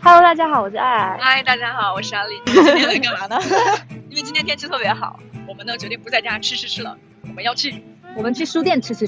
Hello，大家好，我是爱爱。嗨，大家好，我是阿丽。今天来干嘛呢？因为今天天气特别好，我们呢决定不在家吃了，我们去书店吃。就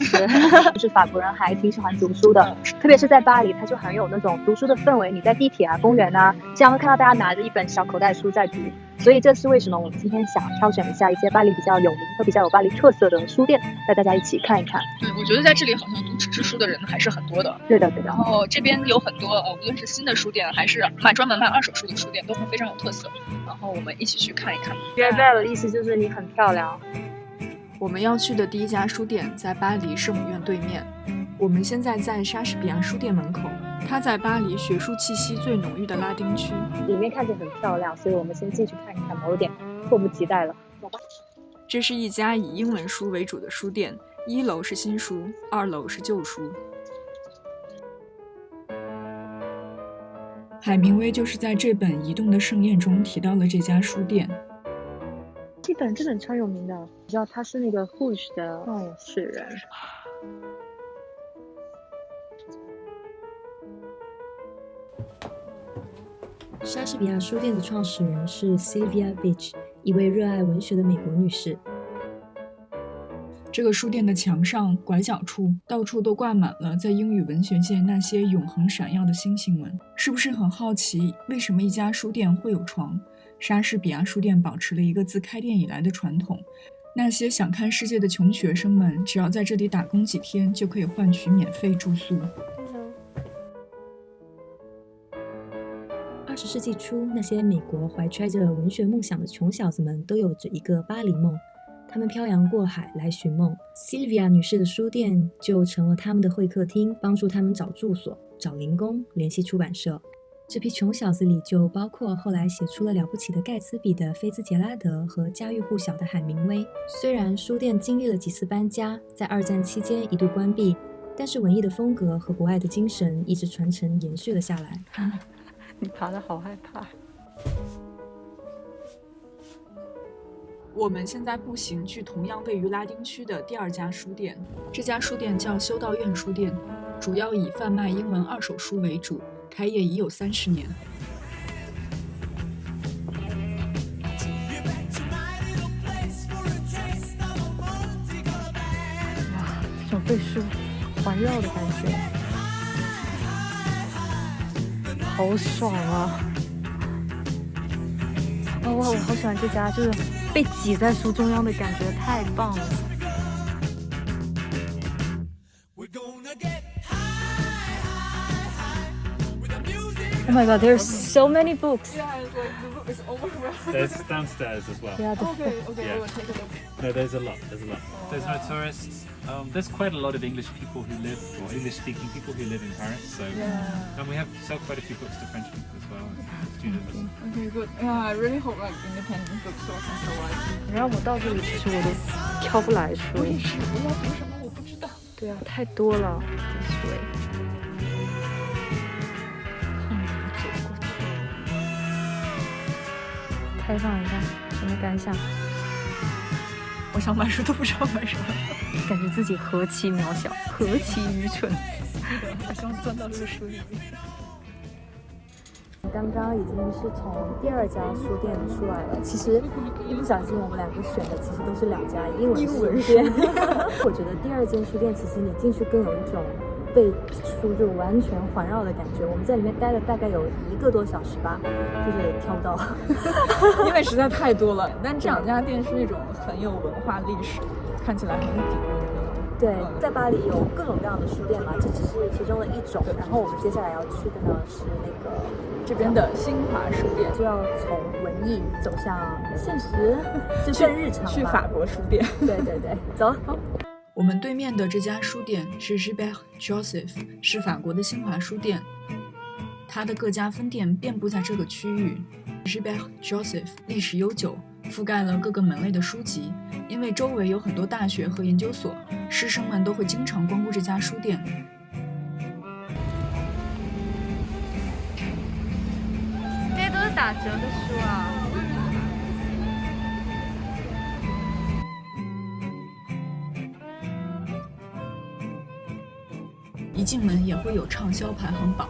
是法国人还挺喜欢读书的，特别是在巴黎，它就很有那种读书的氛围。你在地铁啊、公园啊，经常会看到大家拿着一本小口袋书在读。所以这是为什么我们今天想挑选一下一些巴黎比较有名和比较有巴黎特色的书店，带大家一起看一看。对，我觉得在这里好像读纸质书的人还是很多的。对的。然后这边有很多无论是新的书店还是专门卖二手书的书店，都会非常有特色。然后我们一起去看一看。Very belle 的意思就是你很漂亮。我们要去的第一家书店在巴黎圣母院对面。我们现在在莎士比亚书店门口，它在巴黎学术气息最浓郁的拉丁区，里面看着很漂亮，所以我们先进去看一看，我有点迫不及待了。走吧。这是一家以英文书为主的书店，1楼是新书，2楼是旧书。海明威就是在这本《移动的盛宴》中提到了这家书店。这本超有名的，你知道他是那个 Hush 的创始人。莎士比亚书店的创始人是 Sylvia Beach， 一位热爱文学的美国女士。这个书店的墙上、拐角处，到处都挂满了在英语文学界那些永恒闪耀的星星们。是不是很好奇，为什么一家书店会有床？莎士比亚书店保持了一个自开店以来的传统，那些想看世界的穷学生们，只要在这里打工几天，就可以换取免费住宿。20世纪初，那些美国怀揣着文学梦想的穷小子们都有着一个巴黎梦，他们漂洋过海来寻梦。Sylvia 女士的书店就成了他们的会客厅，帮助他们找住所、找零工、联系出版社。这批穷小子里就包括后来写出了了不起的盖茨比的菲兹杰拉德和家喻户晓的海明威。虽然书店经历了几次搬家，在2战期间一度关闭，但是文艺的风格和博爱的精神一直传承延续了下来。你爬得好害怕。我们现在步行去同样位于拉丁区的第2家书店，这家书店叫修道院书店，主要以贩卖英文二手书为主，开业已有30年。哇，这种被书环绕的感觉，好爽啊！我好喜欢这家，就是被挤在书中央的感觉，太棒了。Oh my god, there's so many books. Yeah, it's like the book is overwhelming. There's downstairs as well. Yeah, Okay, Yeah. I will take a look. No, there's a lot. There's no tourists. There's quite a lot of English people who live, or English-speaking people who live in Paris. So, and we sell quite a few books to French people as well, and students. Okay, good. Yeah, I really hope like independent bookstore can survive. 你让我到这里，其实我都挑不来书。我也是，我要读什么我不知道。对啊，太多了。This way。走过去。开放一下，什么感想？我想买书都不知道买什么，感觉自己何其渺小，何其愚蠢。好像钻到这个书里面。刚刚已经是从第2家书店出来了，其实一不小心我们2个选的其实都是2家英文书店。我觉得第2间书店其实你进去更有一种被书就完全环绕的感觉。我们在里面待了大概有1个多小时吧，就是挑不到，因为实在太多了。但这2家店是那种很有文化历史，看起来很有底蕴的。对，在巴黎有各种各样的书店嘛，这只是其中的一种。然后我们接下来要去的呢是那个这边的新华书店，就要从文艺走向现实，就更日常。去法国书店。对，走。我们对面的这家书店是 Gilbert Joseph， 是法国的新华书店，它的各家分店遍布在这个区域。Gilbert Joseph 历史悠久，覆盖了各个门类的书籍，因为周围有很多大学和研究所，师生们都会经常光顾这家书店。这些都是打折的书啊。一进门也会有畅销排行榜。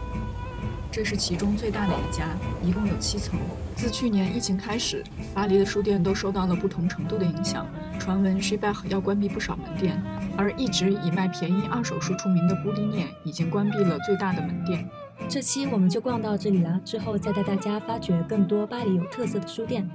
这是其中最大的一家，一共有7层。自去年疫情开始，巴黎的书店都受到了不同程度的影响，传闻 Chibert 要关闭不少门店，而一直以卖便宜二手书出名的布利涅已经关闭了最大的门店。这期我们就逛到这里了，之后再带大家发掘更多巴黎有特色的书店。